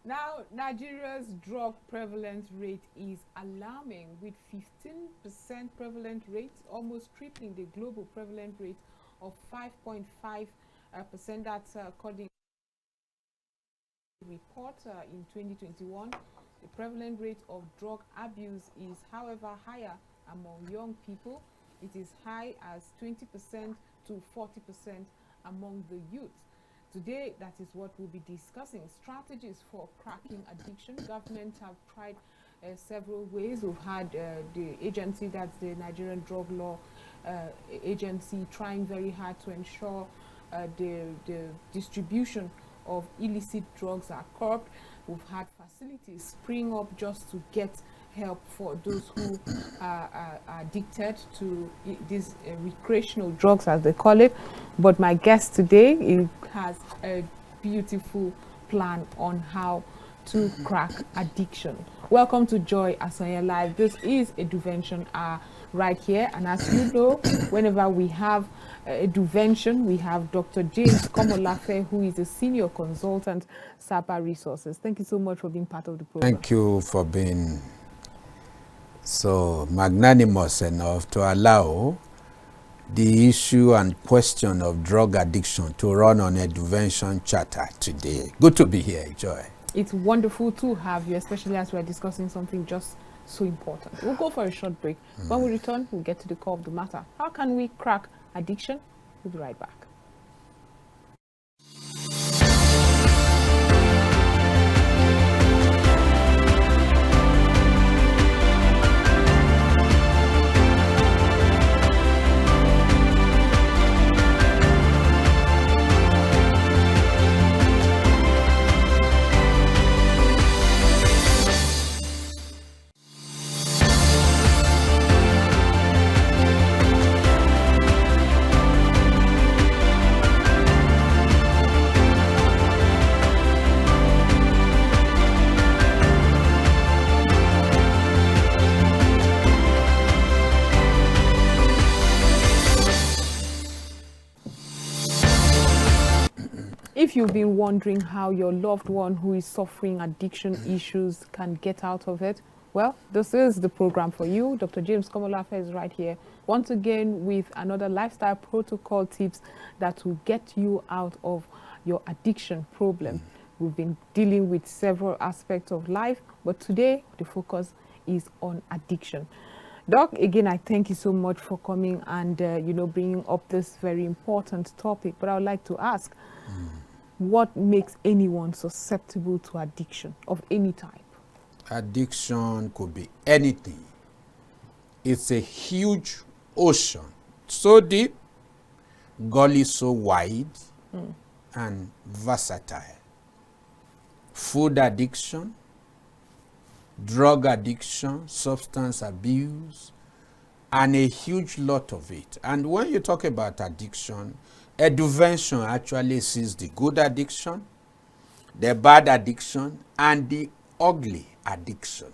Now, Nigeria's drug prevalence rate is alarming, with 15% prevalent rate, almost tripling the global prevalent rate of 5.5%. That's according to a report in 2021. The prevalent rate of drug abuse is, however, higher among young people. It is high as 20% to 40% among the youth. Today, that is what we'll be discussing. Strategies for cracking addiction. Governments have tried several ways. We've had the agency, that's the Nigerian Drug Law Agency, trying very hard to ensure the distribution of illicit drugs are curbed. We've had facilities spring up just to get help for those who are addicted to these recreational drugs, as they call it. But my guest today has a beautiful plan on how to crack addiction. Welcome to Joy Asanya Live. This is Eduvention right here, and as you know, whenever we have Eduvention, we have Dr. James Komolafe, who is a senior consultant, SAPA Resources. Thank you so much for being part of the program. Thank you for being so magnanimous enough to allow the issue and question of drug addiction to run on Eduvention Chatter today. Good to be here, Joy. It's wonderful to have you, especially as we're discussing something just so important. We'll go for a short break. When we return, we'll get to the core of the matter. How can we crack addiction? We'll be right back. If you've been wondering how your loved one who is suffering addiction issues can get out of it, well, this is the program for you. Dr. James Komolafe is right here once again with another lifestyle protocol tips that will get you out of your addiction problem. We've been dealing with several aspects of life, but today the focus is on addiction. Doc, again, I thank you so much for coming and bringing up this very important topic. But I would like to ask, what makes anyone susceptible to addiction of any type? Addiction could be anything. It's a huge ocean, so deep, gully so wide, and versatile. Food addiction, drug addiction, substance abuse, and a huge lot of it. And when you talk about addiction, Eduvention actually sees the good addiction, the bad addiction, and the ugly addiction.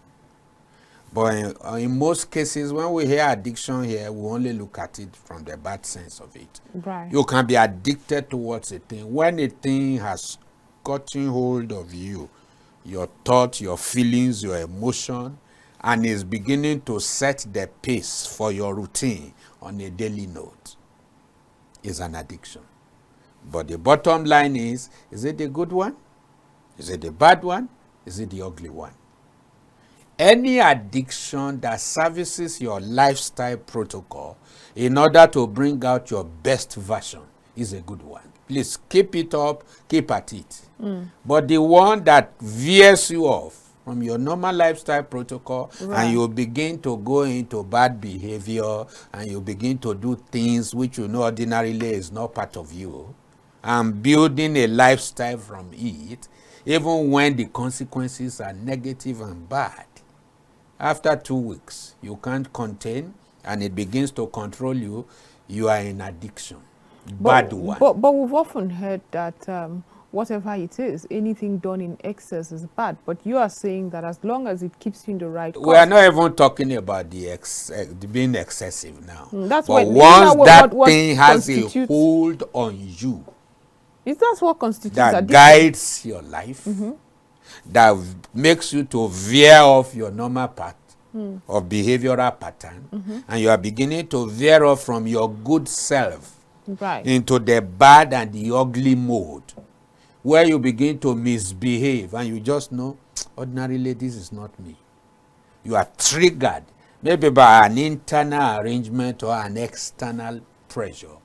But in most cases, when we hear addiction here, we only look at it from the bad sense of it. Right. You can be addicted towards a thing. When a thing has gotten hold of you, your thoughts, your feelings, your emotion, and is beginning to set the pace for your routine on a daily note, is an addiction. But the bottom line is it the good one? Is it the bad one? Is it the ugly one? Any addiction that services your lifestyle protocol in order to bring out your best version is a good one. Please keep it up, keep at it. But the one that veers you off from your normal lifestyle protocol, and you begin to go into bad behavior, and you begin to do things which you know ordinarily is not part of you, and building a lifestyle from it, even when the consequences are negative and bad. After 2 weeks, you can't contain, and it begins to control you, you are in addiction. Bad one. But we've often heard that whatever it is, anything done in excess is bad. But you are saying that as long as it keeps you in the right course. We are not even talking about the being excessive now. That's but when, once that what thing has a hold on you, is that what constitutes that addiction? guides your life, that makes you to veer off your normal path of behavioral pattern, and you are beginning to veer off from your good self Right. into the bad and the ugly mode, where you begin to misbehave and you just know, ordinarily, this is not me. You are triggered, maybe by an internal arrangement or an external pressure,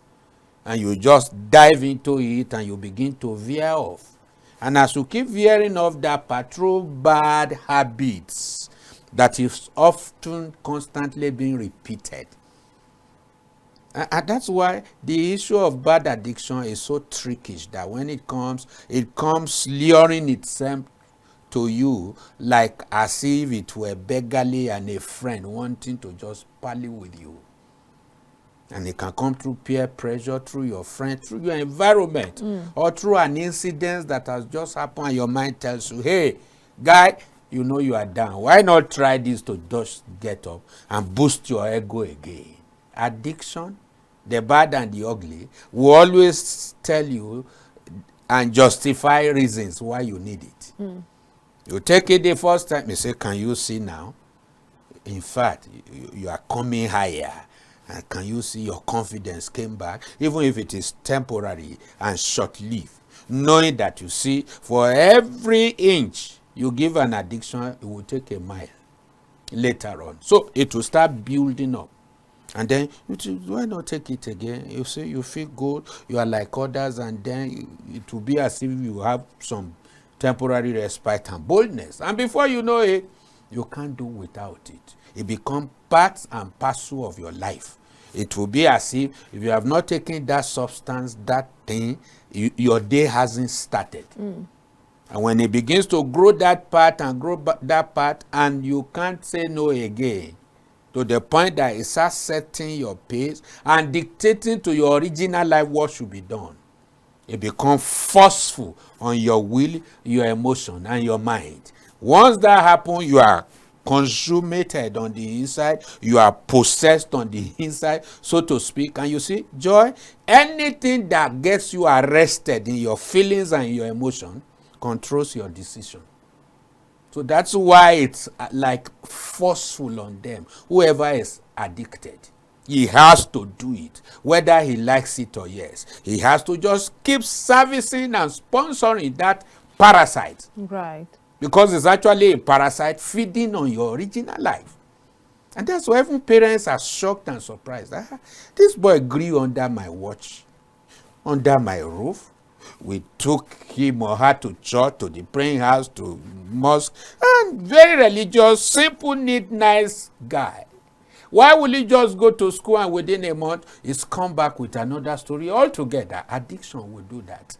and you just dive into it and you begin to veer off. And as you keep veering off that path through bad habits that is often constantly being repeated. And that's why the issue of bad addiction is so trickish, that when it comes luring itself to you like as if it were beggarly and a friend wanting to just parley with you. And it can come through peer pressure, through your friend, through your environment, or through an incident that has just happened and your mind tells you, hey, guy, you know you are down. Why not try this to just get up and boost your ego again? Addiction, the bad and the ugly, will always tell you and justify reasons why you need it. You take it the first time, you say, can you see now? In fact, you are coming higher. And can you see your confidence came back, even if it is temporary and short-lived, knowing that you see, for every inch you give an addiction, it will take a mile later on. So it will start building up. And then, why not take it again? You see, you feel good, you are like others, and then it will be as if you have some temporary respite and boldness. And before you know it, you can't do without it. It becomes part and parcel of your life. It will be as if you have not taken that substance, that thing, your day hasn't started. And when it begins to grow that part and grow that part, and you can't say no again, to the point that it starts setting your pace and dictating to your original life what should be done. It becomes forceful on your will, your emotion, and your mind. Once that happens, you are consummated on the inside, you are possessed on the inside, so to speak. And you see, joy, anything that gets you arrested in your feelings and your emotion controls your decision. So that's why it's like forceful on them. Whoever is addicted, he has to do it, whether he likes it or yes. He has to just keep servicing and sponsoring that parasite. Right. Because it's actually a parasite feeding on your original life. And that's why even parents are shocked and surprised. This boy grew under my watch, under my roof. We took him or her to church, to the praying house, to mosque, and very religious, simple, neat, nice guy. Why will he just go to school and within a month he's come back with another story altogether? Addiction will do that.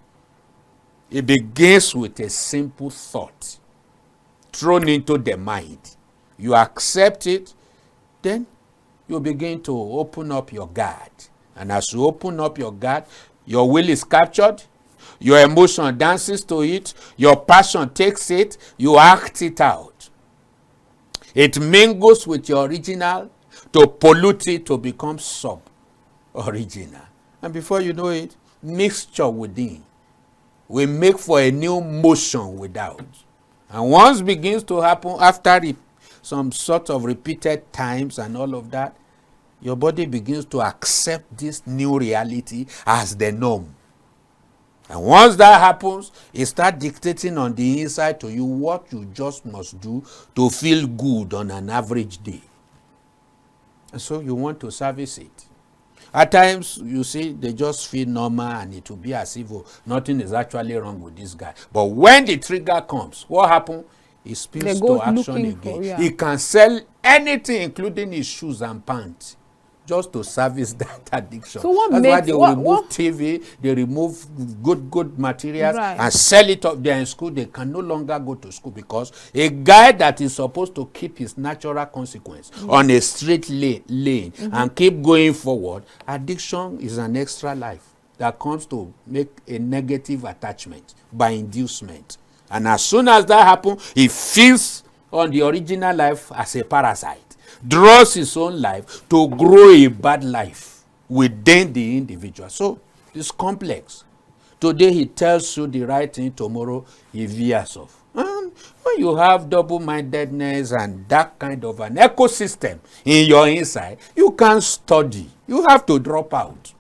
It begins with a simple thought thrown into the mind. You accept it, then you begin to open up your guard. And as you open up your guard, your will is captured, your emotion dances to it, your passion takes it, you act it out. It mingles with your original to pollute it to become sub-original. And before you know it, mixture within will make for a new motion without. And once begins to happen after some sort of repeated times and all of that, your body begins to accept this new reality as the norm. And once that happens, it starts dictating on the inside to you what you just must do to feel good on an average day. And so you want to service it. At times, you see, they just feel normal and it will be as if nothing is actually wrong with this guy. But when the trigger comes, what happens? He spills to action again. He can sell anything, including his shoes and pants, just to service that addiction. So what That's makes, why they remove TV, they remove good materials, and sell it up there in school. They can no longer go to school because a guy that is supposed to keep his natural consequence on a straight lane and keep going forward, addiction is an extra life that comes to make a negative attachment by inducement. And as soon as that happens, he feeds on the original life as a parasite, draws his own life to grow a bad life within the individual. So it's complex. Today he tells you the right thing, tomorrow he veers off. And when you have double-mindedness and that kind of an ecosystem in your inside, you can't study. You have to drop out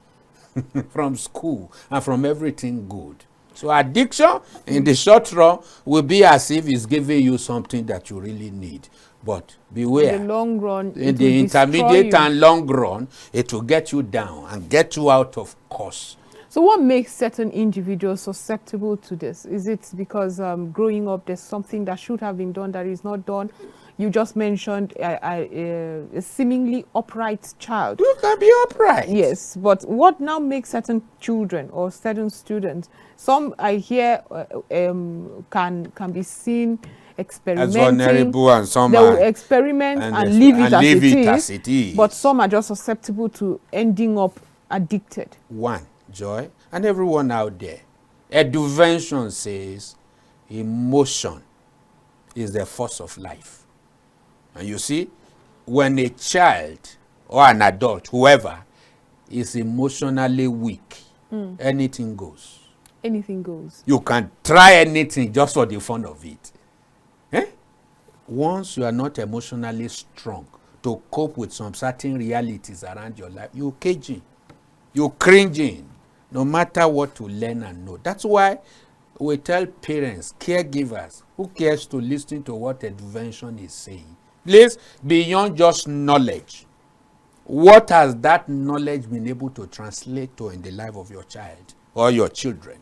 from school and from everything good. So addiction in the short run will be as if it's giving you something that you really need. But beware. In the long run, In it the will destroy intermediate you. and long run, it will get you down and get you out of course. So what makes certain individuals susceptible to this? Is it because growing up there's something that should have been done that is not done? You just mentioned a seemingly upright child. You can be upright. Yes, but what now makes certain children or certain students, some I hear can be seen experimenting. As vulnerable, and some they will are, experiment and leave it, as it is. But some are just susceptible to ending up addicted. One, Joy, and everyone out there, Eduvention says emotion is the force of life. And you see, when a child or an adult, whoever, is emotionally weak, anything goes. Anything goes. You can try anything just for the fun of it. Once you are not emotionally strong to cope with some certain realities around your life, you caging, you cringing, no matter what you learn and know. That's why we tell parents, caregivers, who cares to listen to what Eduvention is saying, please, beyond just knowledge, what has that knowledge been able to translate to in the life of your child or your children?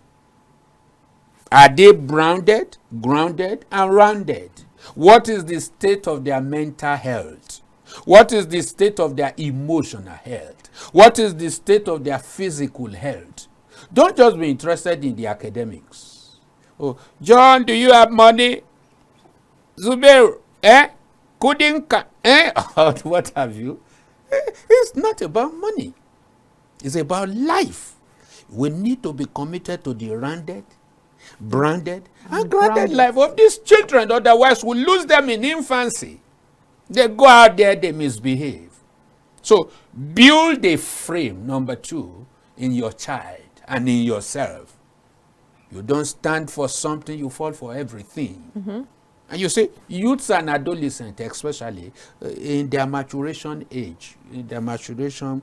Are they grounded, and rounded? What is the state of their mental health? What is the state of their emotional health? What is the state of their physical health? Don't just be interested in the academics. Oh, John, do you have money? Zubair, Kudinka, what have you? It's not about money. It's about life. We need to be committed to the rounded, branded, and grounded life of these children. Otherwise, we lose them in infancy. They go out there, they misbehave. So, build a frame, number two, in your child and in yourself. You don't stand for something, you fall for everything. And you see, youths and adolescents, especially in their maturation age, in their maturation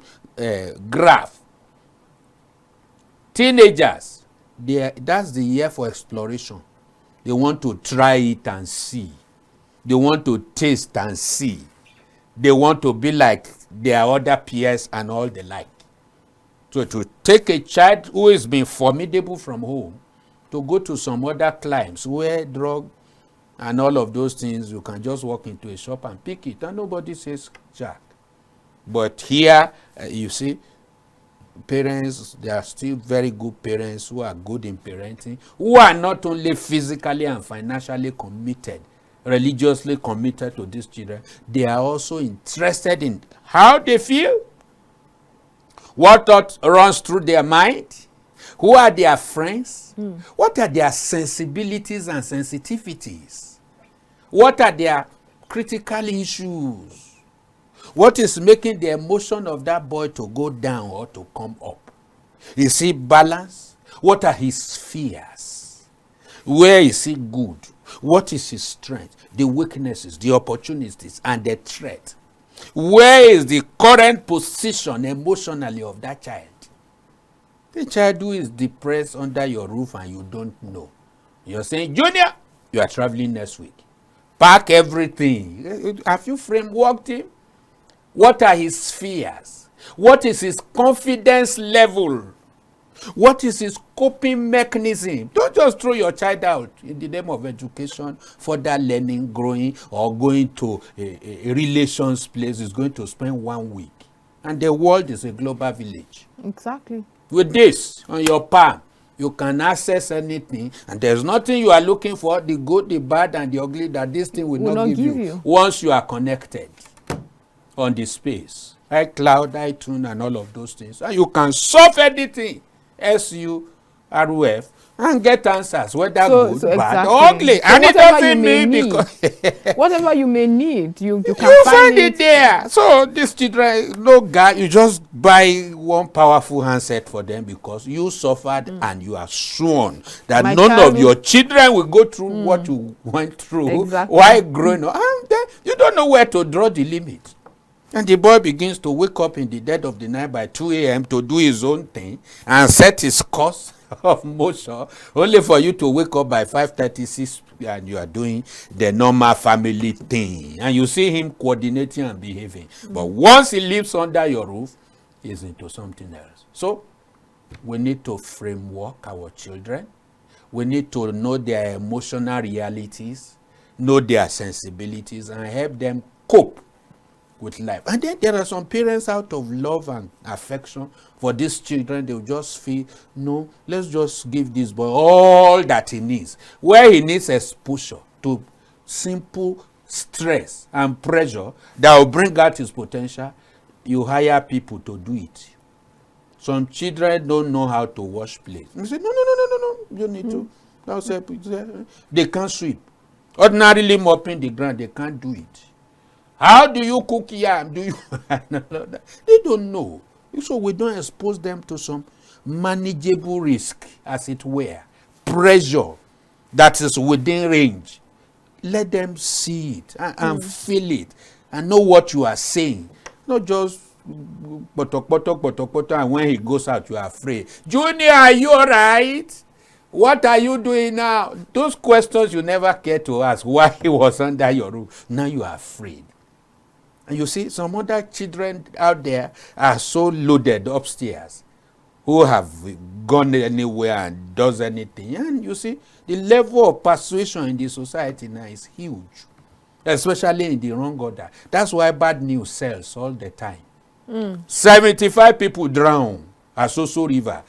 graph, teenagers, that's the year for exploration. They want to try it and see. They want to taste and see. They want to be like their other peers and all the like. So to take a child who has been formidable from home to go to some other climes where drug and all of those things, you can just walk into a shop and pick it and nobody says jack. But here, you see, parents, there are still very good parents who are good in parenting, who are not only physically and financially committed, religiously committed to these children, they are also interested in how they feel, what thought runs through their mind, who are their friends, what are their sensibilities and sensitivities, what are their critical issues, what is making the emotion of that boy to go down or to come up. Is he balanced? What are his fears? Where is he good? What is his strength? The weaknesses, the opportunities, and the threat. Where is the current position emotionally of that child? The child who is depressed under your roof and you don't know. You're saying, Junior, you are traveling next week. Pack everything. Have you frameworked him? What are his fears? What is his confidence level? What is his coping mechanism? Don't just throw your child out in the name of education, further learning, growing, or going to a relations place. Is going to spend 1 week. And the world is a global village. Exactly. With this on your palm, you can access anything, and there's nothing you are looking for, the good, the bad, and the ugly, that this thing will not give you once you are connected on the space. iCloud, iTunes, and all of those things. And you can solve anything. SURUF and get answers, whether So good, bad, or exactly. ugly. So And it whatever you doesn't may mean need, because whatever you may need, you can you find find it there. So these children, no guy, you just buy one powerful handset for them because you suffered and you are sworn that My none child of your children will go through what you went through Exactly. while growing up. And then you don't know where to draw the limit. And the boy begins to wake up in the dead of the night by 2 a.m. to do his own thing and set his course of motion, only for you to wake up by 5:36 and you are doing the normal family thing. And you see him coordinating and behaving. But once he lives under your roof, he's into something else. So we need to framework our children. We need to know their emotional realities, know their sensibilities, and help them cope with life. And then there are some parents, out of love and affection for these children, they'll just feel, no, let's just give this boy all that he needs. Where he needs exposure to simple stress and pressure that will bring out his potential, you hire people to do it. Some children don't know how to wash plates. You say, no, you need to. I'll say, they can't sweep. Ordinarily mopping the ground, they can't do it. How do you cook yam? Do you? They don't know. So we don't expose them to some manageable risk, as it were, pressure that is within range. Let them see it and feel it and know what you are saying. Not just potok, and when he goes out, you are afraid. Junior, are you all right? What are you doing now? Those questions you never care to ask while he was under your roof. Now you are afraid. And you see, some other children out there are so loaded upstairs who have gone anywhere and does anything. And you see, the level of persuasion in the society now is huge, especially in the wrong order. That's why bad news sells all the time. 75 people drown at Soso River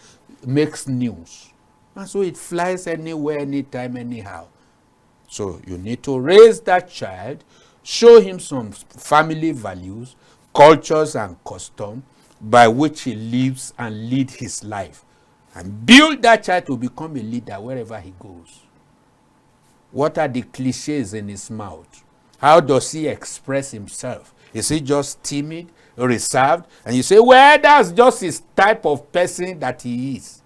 makes news. And so it flies anywhere, anytime, anyhow. So you need to raise that child, show him some family values, cultures, and custom by which he lives and lead his life. And build that child to become a leader wherever he goes. What are the cliches in his mouth? How does he express himself? Is he just timid, reserved? And you say, well, that's just his type of person that he is.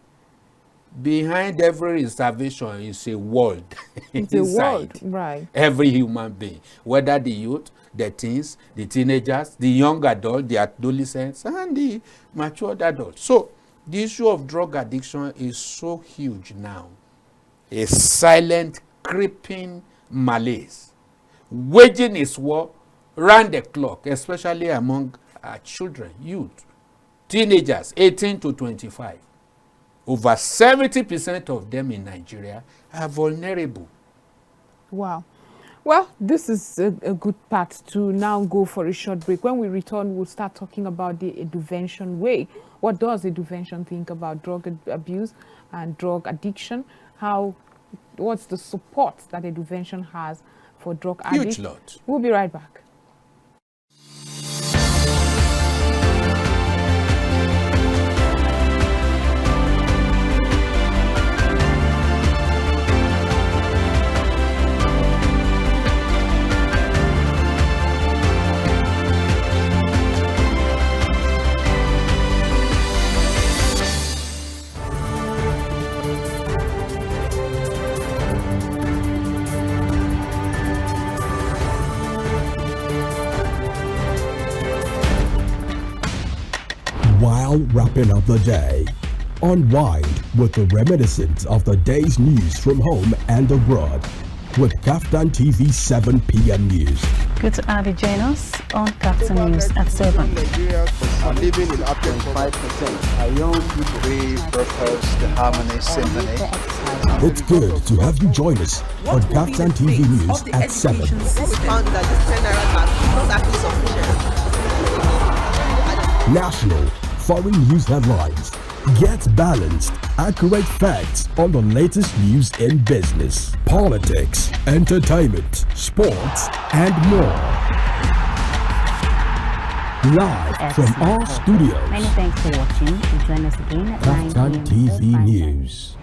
Behind every reservation is a world. It's a world, right? Every human being, whether the youth, the teens, the teenagers, the young adult, the adolescents, and the matured adults. So the issue of drug addiction is so huge now. A silent, creeping malaise, waging its war round the clock, especially among our children, youth, teenagers, 18 to 25. Over 70% of them in Nigeria are vulnerable. Wow. Well, this is a good part to now go for a short break. When we return, we'll start talking about the Eduvention way. What does Eduvention think about drug abuse and drug addiction? What's the support that Eduvention has for drug addicts? Huge lot. We'll be right back. While wrapping up the day, unwind with the reminiscence of the day's news from home and abroad with Kaftan TV 7 p.m. News. Good to have you join us on Kaftan News at 7. Nigerians are living in abject 5% are young people. We propose the Harmony Symphony. It's good to have you join us on Kaftan TV News at 7. What we found is that this 10 naira tax is not actually sufficient. National, foreign news headlines. Get balanced, accurate facts on the latest news in business, politics, entertainment, sports, and more. Live from our studios. Many thanks for watching. Join us again at 9 Kaftan p.m. TV News.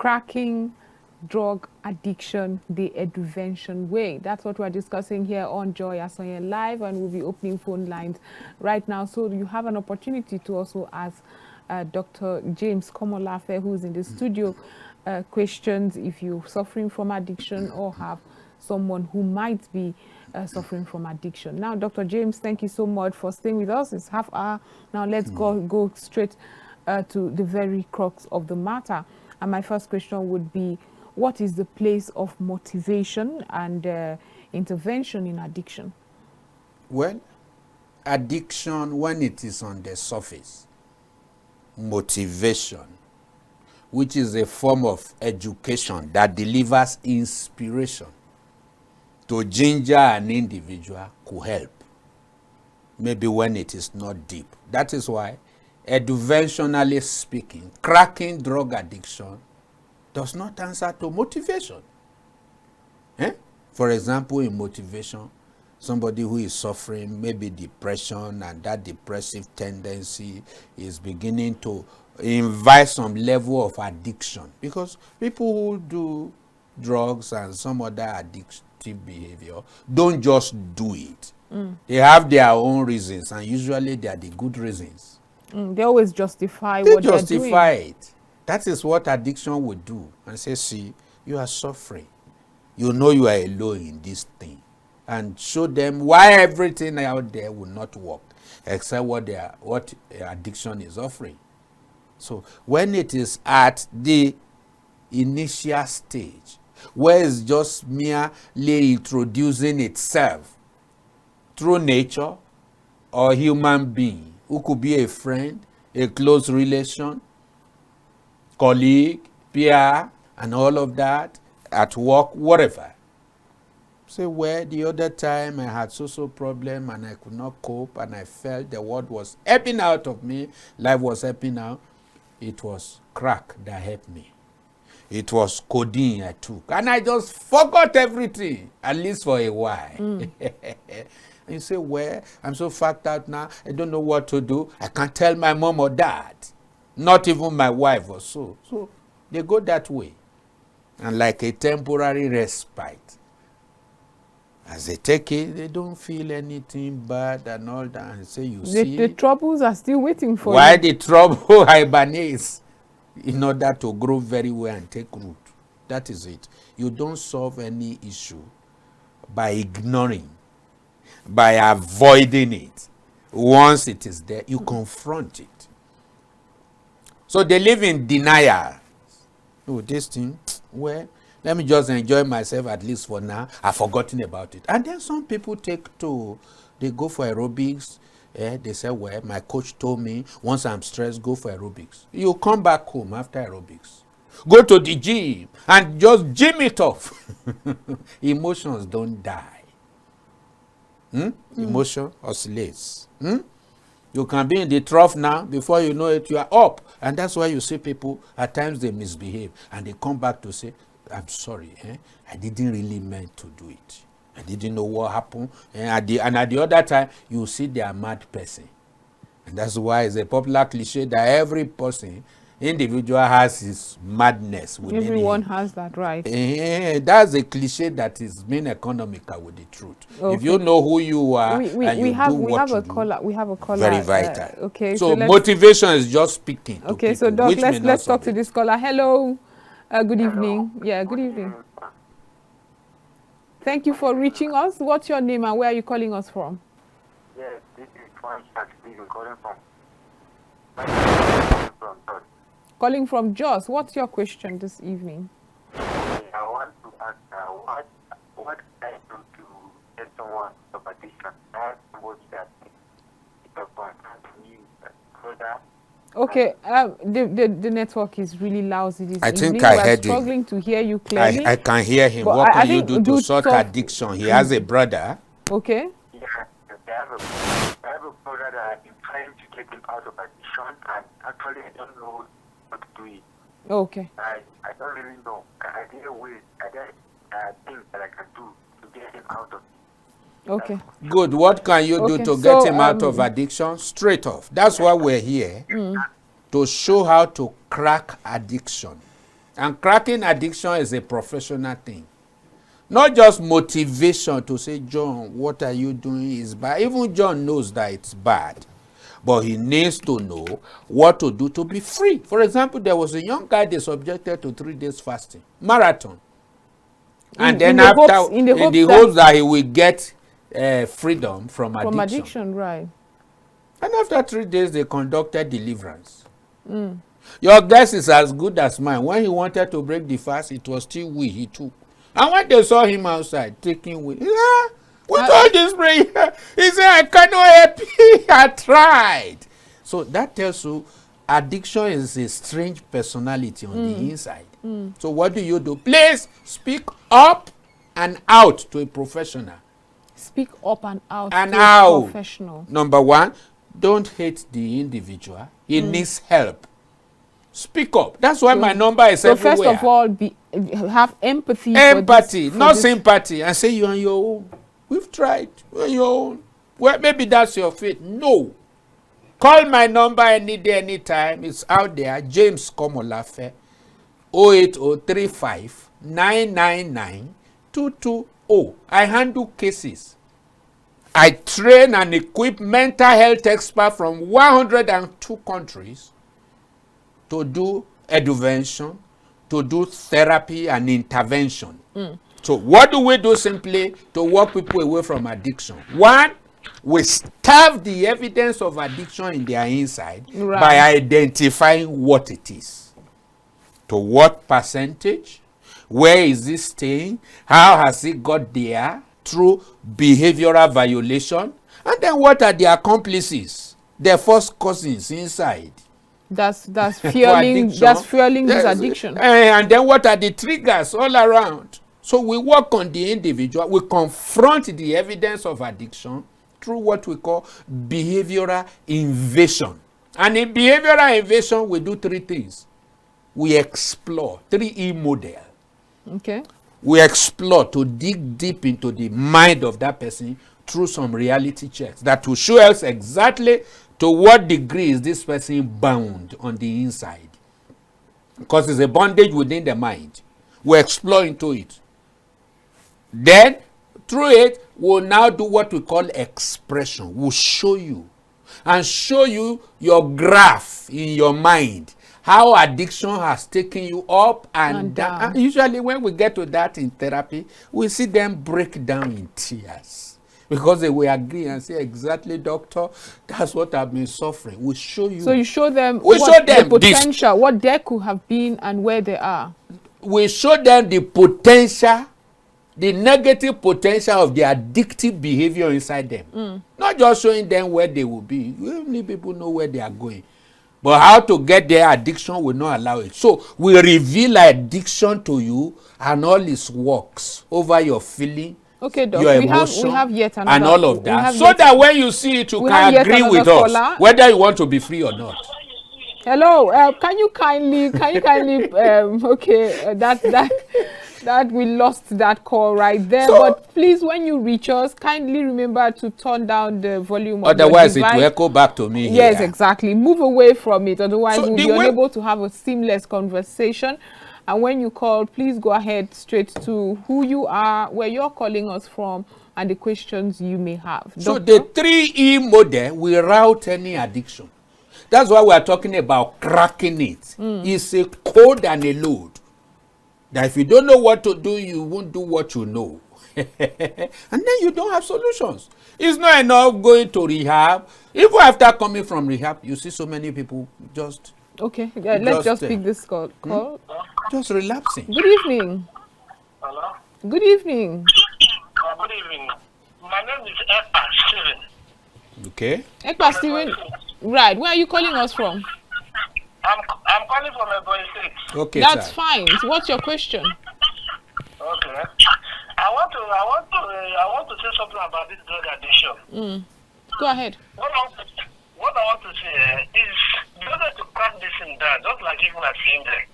cracking drug addiction the eduvention way. That's what we're discussing here on Joy Asonye Live, and we'll be opening phone lines right now. So you have an opportunity to also ask Dr. James Komolafe, who's in the studio, questions if you're suffering from addiction or have someone who might be suffering from addiction. Now, Dr. James, thank you so much for staying with us. It's half hour. Now let's go straight to the very crux of the matter. And my first question would be, what is the place of motivation and intervention in addiction? Well, addiction, when it is on the surface, motivation, which is a form of education that delivers inspiration to ginger an individual, could help. Maybe when it is not deep. That is why, eduventionally speaking, cracking drug addiction does not answer to motivation. For example, in motivation, somebody who is suffering maybe depression, and that depressive tendency is beginning to invite some level of addiction, because people who do drugs and some other addictive behavior don't just do it. They have their own reasons, and usually they are the good reasons. They always justify They what they're doing. justify it. That is what addiction would do, and say, see, you are suffering. You know you are alone in this thing. And show them why everything out there will not work, except what addiction is offering. So when it is at the initial stage, where it's just merely introducing itself through nature or human being, who could be a friend, a close relation, colleague, peer, and all of that, at work, whatever. Say, well, the other time I had so problem and I could not cope, and I felt the world was ebbing out of me, life was ebbing out. It was crack that helped me. It was codeine I took, and I just forgot everything, at least for a while. And you say, well, I'm so fucked out now, I don't know what to do. I can't tell my mom or dad, not even my wife or so. So they go that way. And like a temporary respite, as they take it, they don't feel anything bad and all that. And say, you see, The troubles are still waiting for why you. the trouble hibernates in order to grow very well and take root. That is it. You don't solve any issue by ignoring, by avoiding it. Once it is there, you confront it. So they live in denial. Oh, this thing, well, let me just enjoy myself at least for now. I've forgotten about it. And then some people they go for aerobics. They say, well, my coach told me once I'm stressed, go for aerobics. You come back home after aerobics. Go to the gym and just gym it off. Emotions don't die. Emotion oscillates. You can be in the trough now, before you know it, you are up. And that's why you see people, at times they misbehave, and they come back to say, I'm sorry, I didn't really meant to do it. I didn't know what happened. And at the other time, you see they are mad person. And that's why it's a popular cliche that every person, individual, has his madness within Everyone him. has that, right? That's a cliche that is being economical with the truth. Okay. If you know who you are and you do what you do, we have a caller. very vital. Okay. So let's- motivation is just speaking to Okay, people, so Doc, which may not let's talk solve to it. this caller. Hello. Good evening. Yeah, good evening. Thank you for reaching us. What's your name and where are you calling us from? Yes, this is Twan Stephen calling from George. Calling from Jos. What's your question this evening? I want to ask what can I do to get someone of addiction? I have somebody that is a concern to me, brother. Okay, the network is really lousy this I evening. think I We're heard him. struggling to hear you clearly. I can hear him. But What I can you think do to do sort solve- addiction? He has a brother. Okay. Yeah, I have a brother that I've been trying to get him out of addiction, and actually I don't know what to do it. Okay. I don't really know. Are there ways, are there things that I can do to get him out of it? Okay. Good. What can you do Okay, to so, get him out of addiction? Straight off. That's why we're here, to show how to crack addiction. And cracking addiction is a professional thing. Not just motivation to say, John, what are you doing is bad. Even John knows that it's bad. But he needs to know what to do to be free. For example, there was a young guy they subjected to 3 days fasting, marathon. And then after, in the hopes that he will get freedom from addiction. From addiction, right. And after 3 days, they conducted deliverance. Your guess is as good as mine. When he wanted to break the fast, it was still weed he took. And when they saw him outside taking weed, with all this prayer, he said, I cannot help you. I tried. So that tells you addiction is a strange personality on the inside. So what do? Please speak up and out to a professional. Speak up and out and to out. a professional. Number one, don't hate the individual. He needs help. Speak up. That's why my number is everywhere. So first of all, have empathy. Empathy, for not this. sympathy. And say you're on your own. We've tried. You're on your own. Well, maybe that's your fate. No. Call my number any day, anytime. It's out there. James Komolafe, 08035 999 220. I handle cases. I train and equip mental health experts from 102 countries to do education, to do therapy and intervention. So what do we do simply to walk people away from addiction? One, we starve the evidence of addiction in their inside by identifying what it is. To what percentage? Where is it staying? How has it got there? Through behavioral violation. And then what are the accomplices? Their first cousins inside. That's fueling this addiction. And then what are the triggers all around? So we work on the individual. We confront the evidence of addiction through what we call behavioral invasion. And in behavioral invasion, we do 3 things. We explore, 3E model. Okay. We explore to dig deep into the mind of that person through some reality checks that will show us exactly to what degree is this person bound on the inside. Because it's a bondage within the mind. We explore into it. Then, through it, we'll now do what we call expression. We'll show you. And show you your graph in your mind. How addiction has taken you up and down. And usually when we get to that in therapy, we see them break down in tears. Because they will agree and say, exactly, doctor, that's what I've been suffering. We show you. So you show them the potential, what there could have been and where they are. We show them the potential, the negative potential of the addictive behavior inside them. Not just showing them where they will be. We only people know where they are going. But how to get their addiction will not allow it. So we reveal addiction to you and all its works over your feeling, okay, Doc, your emotion, we have yet another, and all of that. So that when you see it, you can agree with us, whether you want to be free or not. Hello, can you kindly, okay, that we lost that call right there. So, but please, when you reach us, kindly remember to turn down the volume of otherwise it will echo back to me. Yes, here. Exactly. Move away from it. Otherwise, we'll be unable to have a seamless conversation. And when you call, please go ahead straight to who you are, where you're calling us from, and the questions you may have. So the 3E model will route any addiction. That's why we are talking about cracking it. It's a code and a load. That if you don't know what to do, you won't do what you know. And then you don't have solutions. It's not enough going to rehab. Even after coming from rehab, you see so many people just... Okay, yeah, let's just pick this call. Just relapsing. Good evening. Hello? Good evening. Good evening. My name is Ekpa Steven. Okay. Ekpa Steven, right. Where are you calling us from? I'm calling from Ebonyi State. Okay, that's sir. fine. So what's your question? Okay. I want to say something about this drug addiction. Go ahead. What I want to say is the way to crack this thing down, just like even I saying there.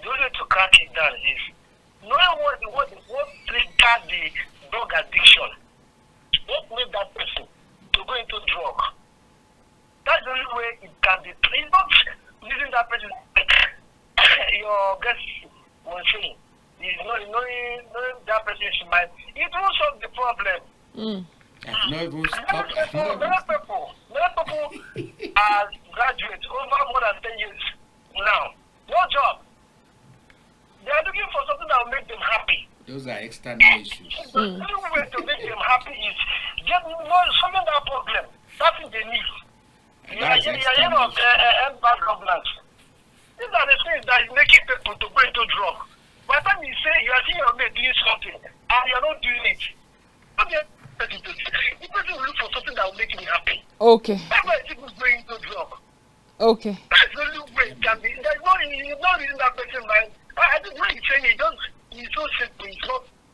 The way to crack it down is knowing what triggered the drug addiction. What made that person to go into drug? That's the only way it can be. It's not using that person. Your guest is knowing that person's mind, it will solve the problem. I've not even stopped. Many people are graduates over more than 10 years now. No job. They are looking for something that will make them happy. Those are external issues. The only way to make them happy is solving that problem. That's what they need. You are here of bad governance. These are the things that is making people to go into drug. By the time you say you are seeing your mate doing something and you are not doing it, what do you expect to do? The person will look for something that will make him happy. Okay. That's why people go into drug. Okay. That's the only way it can be. There's no reason that person mind. I think when he's saying it's so simple.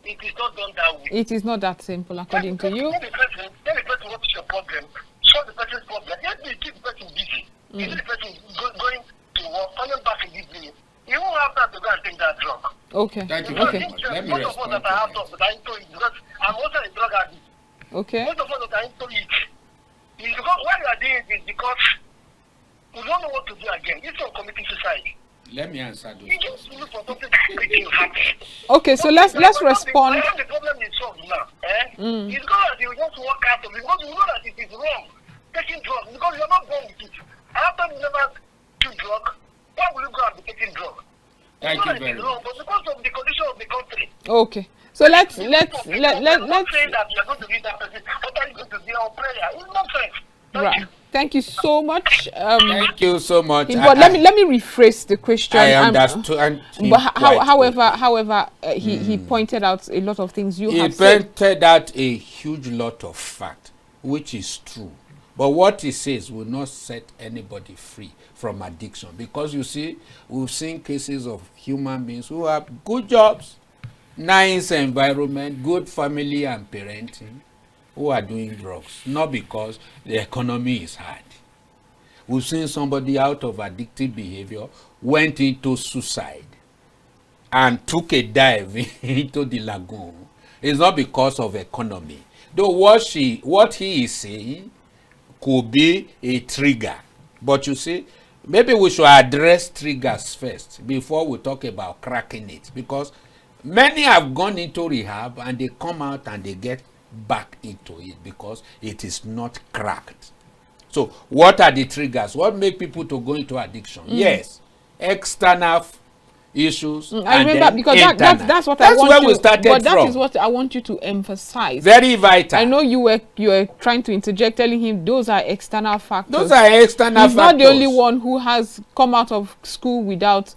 It is not done that way. It is not that simple, according to you. Tell the person what is your problem. Solve the person's problem. Let me keep the person busy. You see the person going to work, coming back in this minute. You won't have time to go and take that drug. Okay. Thank you Okay. very much. Let me Most of us respond that to I have that. talked, but I ain't told it because I'm also a drug addict. Okay. Most of us that I ain't told it is because why you are doing it is because we don't know what to do again. It's not committing suicide. Let me answer those You questions. just look for something that makes you happy. Okay, so let's respond. When the problem is solved now, it's good that you just work out of it because you know that it is wrong taking drugs because you're not born with it. After you never took drug, why will you go and be taking drug? Thank know you that it very is wrong, much. but because of the condition of the country. Okay. So let's I'm not saying that you're going to be that person. What are you going to be on prayer? It's nonsense. Thank you. Thank you so much. Thank you so much. But let me rephrase the question. I understood. But however, he pointed out a lot of things you He have said. pointed out a huge lot of fact, which is true. But what he says will not set anybody free from addiction. Because you see, we've seen cases of human beings who have good jobs, nice environment, good family and parenting, who are doing drugs. Not because the economy is hard. We've seen somebody out of addictive behavior went into suicide and took a dive into the lagoon. It's not because of economy. Though what he is saying could be a trigger. But you see, maybe we should address triggers first before we talk about cracking it. Because many have gone into rehab and they come out and they get back into it because it is not cracked. So what are the triggers? What make people to go into addiction? Yes, external issues. I and remember then because internal. that's what That's I want where you, we started but that from. is what I want you to emphasize. Very vital. I know you were trying to interject, telling him those are external factors. Those are external He's factors. not the only one who has come out of school without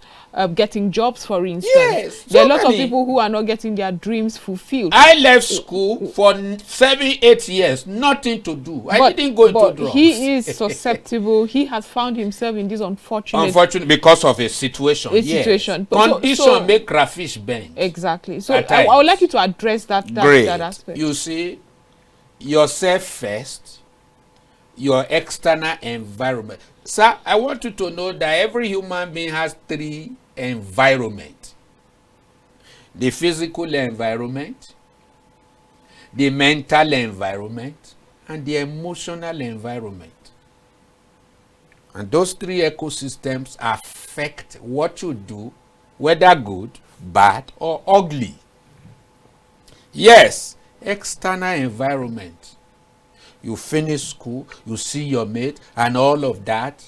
getting jobs, for instance. Yes, There are so lots of many. people who are not getting their dreams fulfilled. I left school for 7-8 years, nothing to do. I didn't go into drugs. He is susceptible. He has found himself in this Unfortunately, because of a situation. situation. Condition make crayfish bend. Exactly. So At I would like times. you to address that Great. aspect. You see, yourself first, your external environment. Sir, I want you to know that every human being has 3 environments. The physical environment, the mental environment, and the emotional environment. And those 3 ecosystems affect what you do, whether good, bad, or ugly. Yes, external environment. You finish school, you see your mate, and all of that.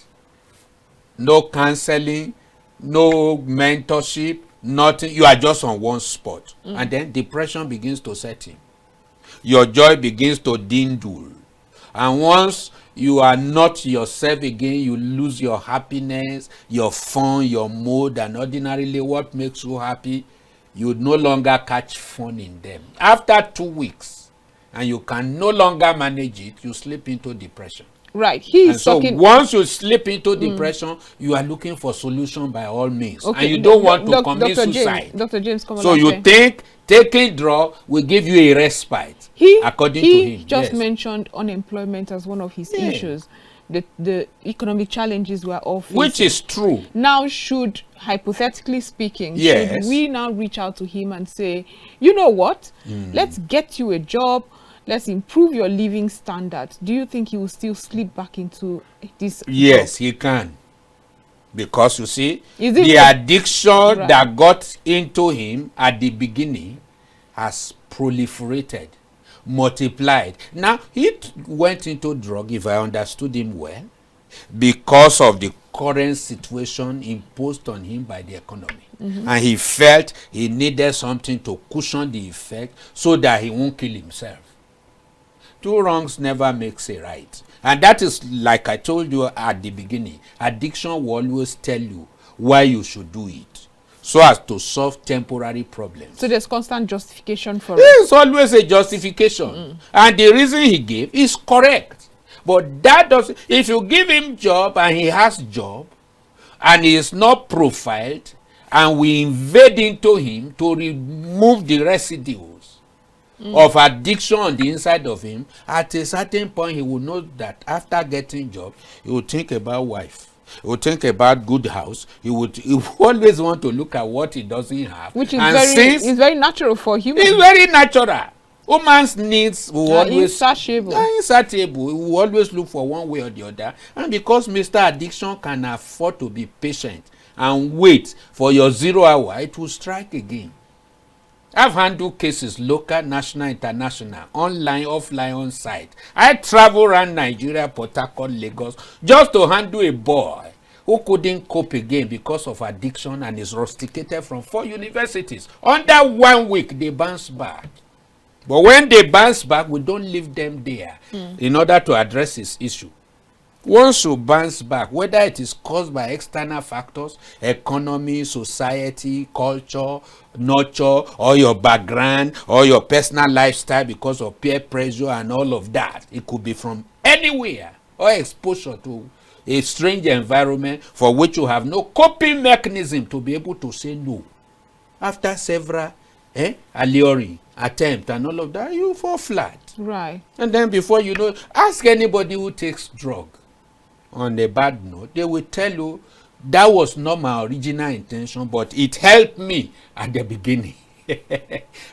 No counseling, no mentorship, nothing. You are just on one spot. And then depression begins to set in. Your joy begins to dwindle. And once you are not yourself again, you lose your happiness, your fun, your mood, and ordinarily what makes you happy, you no longer catch fun in them. After 2 weeks, and you can no longer manage it, you slip into depression. Right. He And is so talking. once you slip into depression, you are looking for solution by all means. Okay, And you don't want to commit Dr. suicide. Dr. James Komolafe. So you think taking drug will give you a respite, according to him. He just Yes. mentioned unemployment as one of his Yeah. issues. The economic challenges we are all facing. Which is true. Now, hypothetically speaking, Yes. should we now reach out to him and say, you know what, let's get you a job, let's improve your living standard? Do you think he will still slip back into this? Yes, he can. Because you see, Is it the addiction Right. that got into him at the beginning has proliferated, multiplied. Now, he went into drug, if I understood him well, because of the current situation imposed on him by the economy. And he felt he needed something to cushion the effect so that he won't kill himself. Two wrongs never makes a right. And that is, like I told you at the beginning, addiction will always tell you why you should do it, so as to solve temporary problems. So there's constant justification for it. There's always a justification. And the reason he gave is correct. But that doesn't, if you give him job and he has job, and he is not profiled, and we invade into him to remove the residues of addiction on the inside of him, at a certain point he will know that after getting job, he will think about wife. He will think about good house. He would always want to look at what he doesn't have. Which is And very, since is very natural for humans. it's very natural. Woman's needs will always insatiable. insatiable. He will always look for one way or the other. And because Mr. Addiction can afford to be patient and wait for your 0 hour, it will strike again. I've handled cases, local, national, international, online, offline, on site. I travel around Nigeria, Port Harcourt, Lagos, just to handle a boy who couldn't cope again because of addiction and is rusticated from 4 universities. Under 1 week, they bounce back. But when they bounce back, we don't leave them there in order to address this issue. Once you bounce back, whether it is caused by external factors, economy, society, culture, nurture, or your background, or your personal lifestyle because of peer pressure and all of that, it could be from anywhere, or exposure to a strange environment for which you have no coping mechanism to be able to say no. After several alluring attempts and all of that, you fall flat. Right. And then before you know, ask anybody who takes drug on a bad note, they will tell you that was not my original intention, but it helped me at the beginning.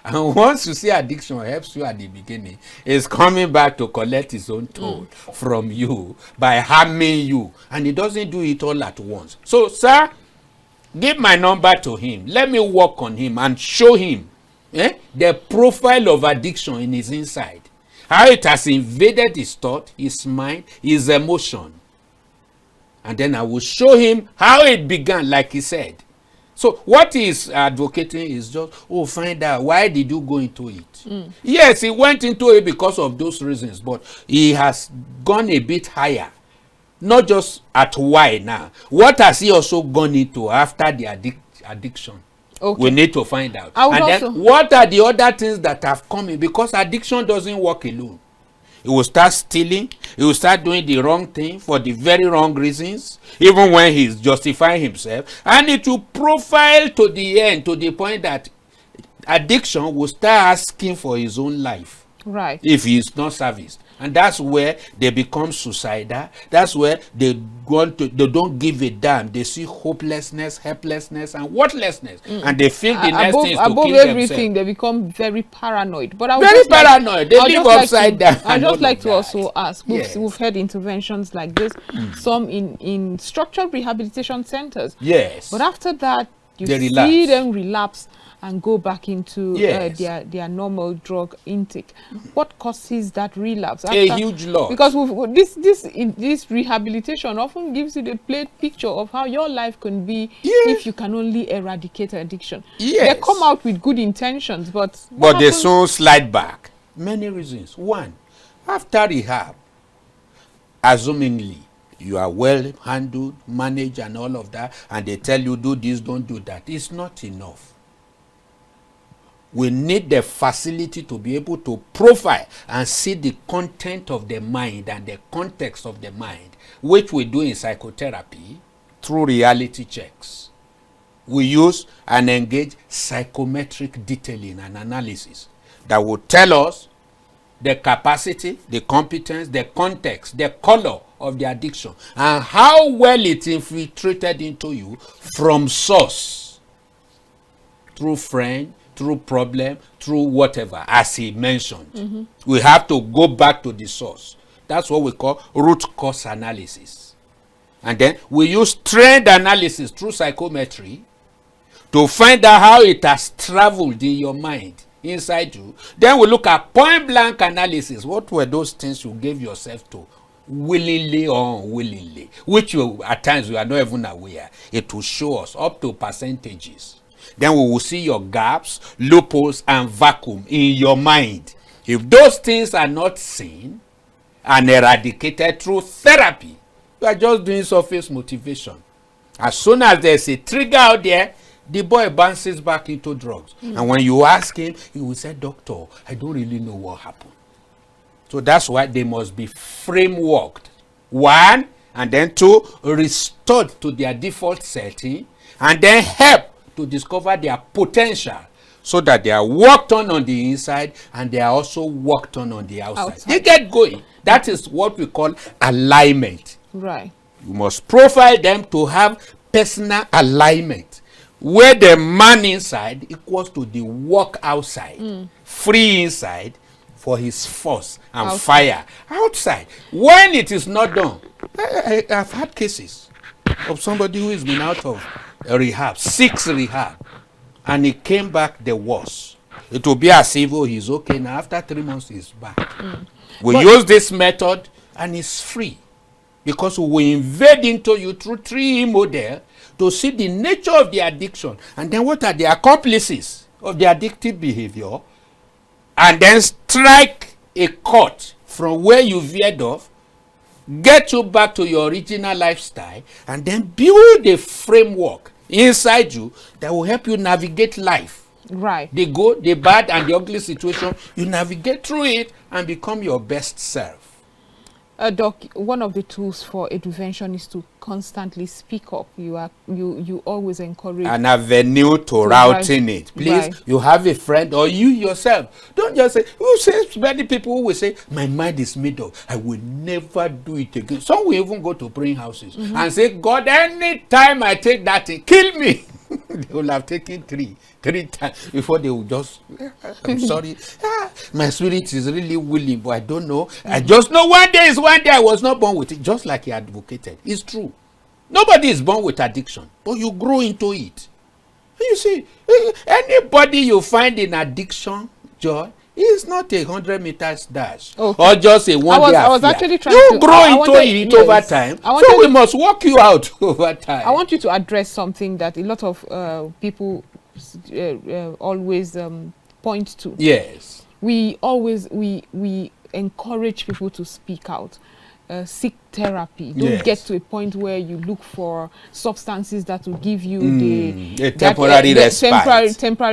And once you see addiction helps you at the beginning, it's coming back to collect its own toll from you by harming you. And it doesn't do it all at once. So, sir, give my number to him. Let me work on him and show him the profile of addiction in his inside. How it has invaded his thought, his mind, his emotion. And then I will show him how it began, like he said. So what he's advocating is just, find out why did you go into it. Yes, he went into it because of those reasons, but he has gone a bit higher. Not just at why now. What has he also gone into after the addiction? Okay. We need to find out. I would And then also- what are the other things that have come in? Because addiction doesn't work alone. He will start stealing. He will start doing the wrong thing for the very wrong reasons, even when he's justifying himself. And it will profile to the end, to the point that addiction will start asking for his own life. Right. If he is not serviced. And that's where they become suicidal. That's where they don't give a damn. They see hopelessness, helplessness, and worthlessness. And they feel the next thing is to above kill everything, themselves. they become very paranoid. But I would Very just like- paranoid. They I'd live just like upside to- down I'd and just all like of to that. also ask. Yes. We've had interventions like this, some in structured rehabilitation centers. Yes. But after that, you They see relapse. them relapse and go back into Yes. their normal drug intake. What causes that relapse? A huge lot. Because this rehabilitation often gives you the plain picture of how your life can be if you can only eradicate addiction. Yes. They come out with good intentions, but But they soon slide back. Many reasons. One, after rehab, assumingly, you are well handled, managed, and all of that, and they tell you do this, don't do that. It's not enough. We need the facility to be able to profile and see the content of the mind and the context of the mind, which we do in psychotherapy through reality checks. We use and engage psychometric detailing and analysis that will tell us the capacity, the competence, the context, the color of the addiction, and how well it infiltrated into you from source, through friend, through problem, through whatever, as he mentioned. We have to go back to the source. That's what we call root cause analysis. And then we use trend analysis through psychometry to find out how it has traveled in your mind, inside you. Then we look at point blank analysis. What were those things you gave yourself to, willingly or unwillingly, which you, at times you are not even aware? It will show us up to percentages. Then we will see your gaps, loopholes, and vacuum in your mind. If those things are not seen and eradicated through therapy, you are just doing surface motivation. As soon as there's a trigger out there, the boy bounces back into drugs. And when you ask him, he will say, "Doctor, I don't really know what happened." So that's why they must be frameworked. One, and then two, restored to their default setting, and then help to discover their potential so that they are worked on the inside and they are also worked on the outside. They get going. That is what we call alignment. Right. You must profile them to have personal alignment, where the man inside equals to the work outside, free inside for his force and fire outside. When it is not done, I've had cases of somebody who has been out of rehab, 6 rehab, and he came back the worse. It will be as if he's okay now. After 3 months, he's back. We use this method and it's free, because we invade into you through 3E model to see the nature of the addiction, and then what are the accomplices of the addictive behavior, and then strike a cut from where you veered off, get you back to your original lifestyle, and then build a framework inside you that will help you navigate life. Right. The good, the bad, and the ugly situation, you navigate through it and become your best self. Doc, one of the tools for intervention is to constantly speak up. You always encourage An avenue to routing it. Please, you have a friend or you yourself. Don't just say, many people who will say, "My mind is made up. I will never do it again." Some will even go to praying houses and say, "God, anytime I take that thing, kill me." They will have taken three times before they will just, "I'm sorry, my spirit is really willing, but I don't know. I just know one day is one day. I was not born with it." Just like he advocated. It's true. Nobody is born with addiction, but you grow into it. You see, anybody you find in addiction, Joy, it's not a 100 meters dash or just a one day affair. I was actually trying you to grow into it over time. So we must work you out over time. I want you to address something that a lot of people always point to. Yes. We encourage people to speak out. Seek therapy. Don't get to a point where you look for substances that will give you the temporary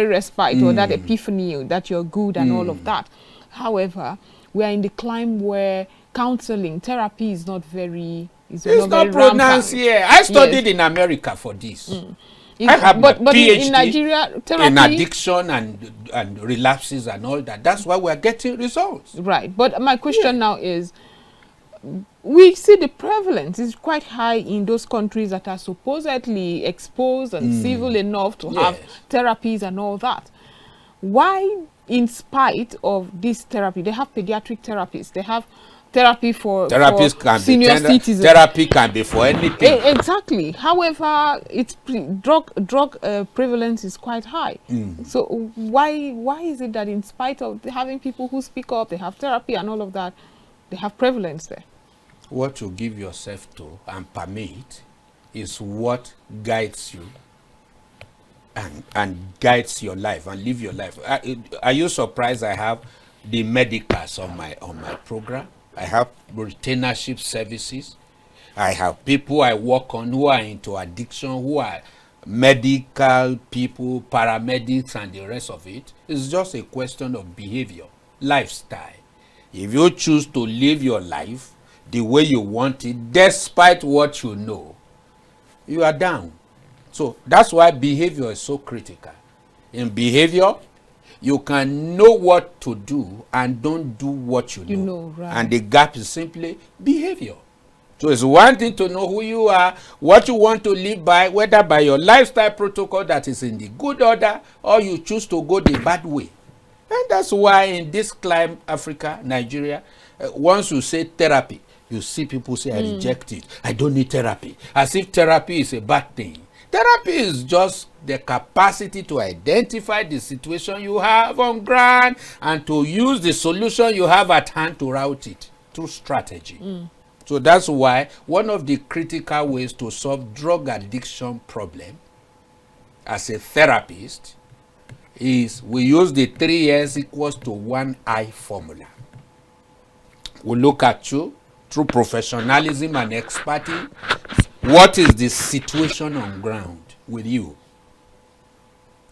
respite or that epiphany that you're good and all of that. However, we are in the climb where counseling, therapy is not very it's not pronounced here. I studied in America for this. I have but PhD in Nigeria, therapy in addiction and relapses and all that. That's why we're getting results. Right. But my question now is, we see the prevalence is quite high in those countries that are supposedly exposed and civil enough to have therapies and all that. Why, in spite of this therapy, they have pediatric therapists, they have therapy for senior citizens. Therapy can be for anything. Exactly. However, it's drug prevalence is quite high. So why is it that in spite of having people who speak up, they have therapy and all of that, they have prevalence there? What you give yourself to and permit is what guides you and guides your life and live your life. Are you surprised I have the medicals on my program? I have retainership services. I have people I work on who are into addiction, who are medical people, paramedics, and the rest of it. It's just a question of behavior, lifestyle. If you choose to live your life the way you want it, despite what you know, you are down. So that's why behavior is so critical. In behavior, you can know what to do and don't do what you know. Right. And the gap is simply behavior. So it's one thing to know who you are, what you want to live by, whether by your lifestyle protocol that is in the good order or you choose to go the bad way. And that's why in this climate, Africa, Nigeria, once you say therapy, You see people say, I reject it. I don't need therapy. As if therapy is a bad thing. Therapy is just the capacity to identify the situation you have on ground and to use the solution you have at hand to route it through strategy. So that's why one of the critical ways to solve drug addiction problem as a therapist is we use the 3 S equals to 1 I formula. We look at you through professionalism and expertise. What is the situation on ground with you?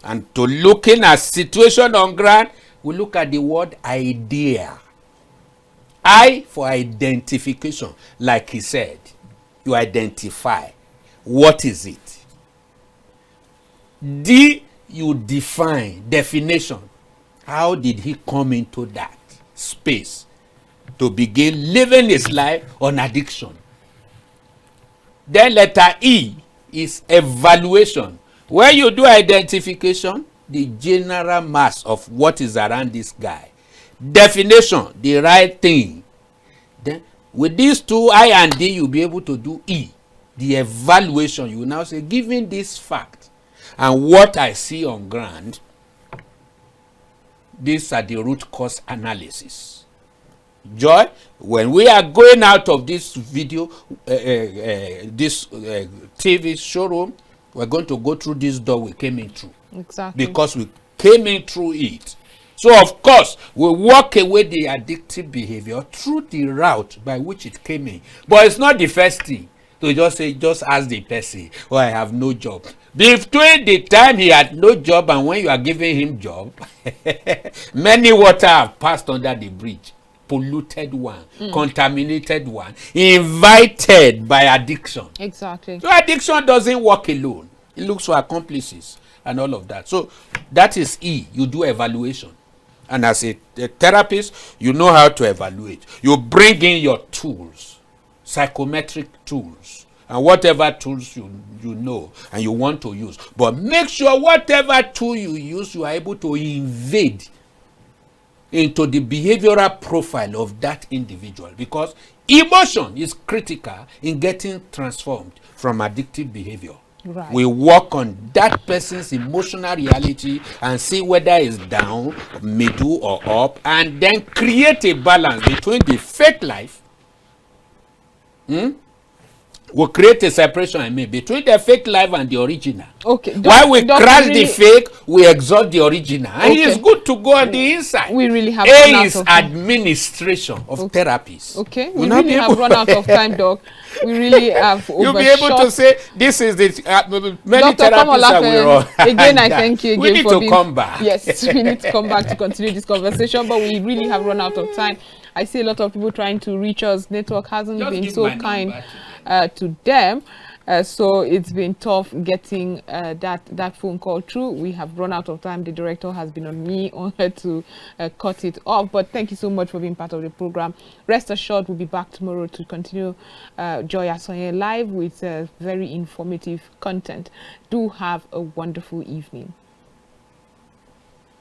And to looking at situation on ground, we look at the word idea. I for identification, like he said. You identify. What is it? D, you define, definition. How did he come into that space to begin living his life on addiction? Then letter E is evaluation. When you do identification, the general mass of what is around this guy. Definition, the right thing. Then with these two, I and D, you'll be able to do E, the evaluation. You will now say, given this fact and what I see on ground, these are the root cause analysis. Joy, when we are going out of this video, this TV showroom, we're going to go through this door we came in through. Exactly. Because we came in through it. So, of course, we walk away the addictive behavior through the route by which it came in. But it's not the first thing to just say, just ask the person, oh, I have no job. Between the time he had no job and when you are giving him job, many water have passed under the bridge. Polluted one, contaminated one, invited by addiction. Exactly. So addiction doesn't work alone. It looks for accomplices and all of that. So that is E. You do evaluation. And as a therapist, you know how to evaluate. You bring in your tools, psychometric tools, and whatever tools you know and you want to use. But make sure whatever tool you use, you are able to invade into the behavioral profile of that individual, because emotion is critical in getting transformed from addictive behavior. Right. We work on that person's emotional reality and see whether it's down, middle, or up, and then create a balance between the fake life. We'll create a separation, between the fake life and the original. Okay. While we crash the fake, we exalt the original. And it's good to go on the inside. We really have A run out is of time. administration of therapies. Okay. We really have run out of time, Doc. We really have overshot. You'll be able to say, this is the many Dr. therapies that we run. Again, I thank you again we need for to come back. Yes, we need to come back to continue this conversation, but we really have run out of time. I see a lot of people trying to reach us. Network hasn't been so kind to them. So it's been tough getting that phone call through. We have run out of time. The director has been on me on her to cut it off. But thank you so much for being part of the program. Rest assured, we'll be back tomorrow to continue Joy Asonye Live with very informative content. Do have a wonderful evening.